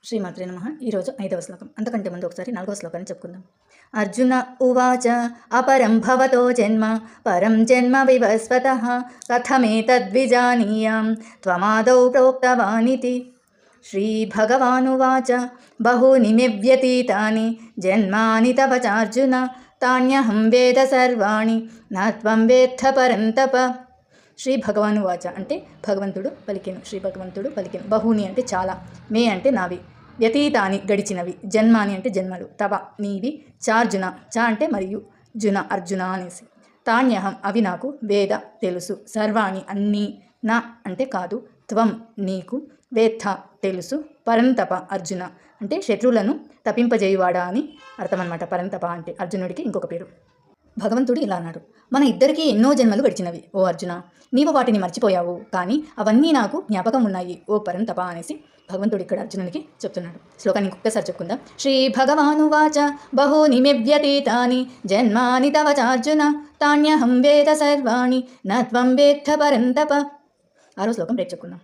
శ్రీమాత్రే నమః. ఈరోజు 5వ శ్లోకం. అంతకంటే ముందు ఒకసారి 4వ శ్లోకాన్ని చెప్పుకుందాం. అర్జున ఉవాచ అపరం భవతో జన్మ పరం జన్మ వివస్వతః కథమేతద్విజానీయాం త్వమాదౌ ప్రోక్తవానితి. శ్రీభగవానువాచ బహూని మే వ్యతీతాని జన్మాని తవ చార్జున తాన్యహం వేద సర్వాణి నా త్వం వేత్థ పరంతప. శ్రీ భగవాను వాచ అంటే భగవంతుడు పలికెను. శ్రీ భగవంతుడు పలికెను. బహుని అంటే చాలా, మే అంటే నావి, వ్యతీతాని గడిచినవి, జన్మాని అంటే జన్మలు, తవ నీవి, చార్జున చా అంటే మరియు, జున అర్జున అనేసి, తాన్యహం అవి నాకు, వేద తెలుసు, సర్వాణి అన్నీ, నా అంటే కాదు, త్వం నీకు, వేత్థ తెలుసు, పరంతప అర్జున అంటే శత్రువులను తప్పింపజేయువాడా అని అర్థం అనమాట. పరంతప అంటే అర్జునుడికి ఇంకొక పేరు. భగవంతుడు ఇలా అన్నాడు, మన ఇద్దరికీ ఎన్నో జన్మలు గడిచినవి ఓ అర్జున, నీవు వాటిని మర్చిపోయావు, కానీ అవన్నీ నాకు జ్ఞాపకం ఉన్నాయి ఓ పరంతప అనేసి భగవంతుడు ఇక్కడ అర్జునునికి చెప్తున్నాడు. శ్లోకాన్ని ఇంకొకసారి చెప్పుకుందాం. శ్రీ భగవానువాచ బహూని మే వ్యతీతాని జన్మాని తవ చార్జున తాన్యహం వేద సర్వాణి న త్వం వేత్థ పరంతప. 6వ శ్లోకం రేపు చెప్పుకుందాం.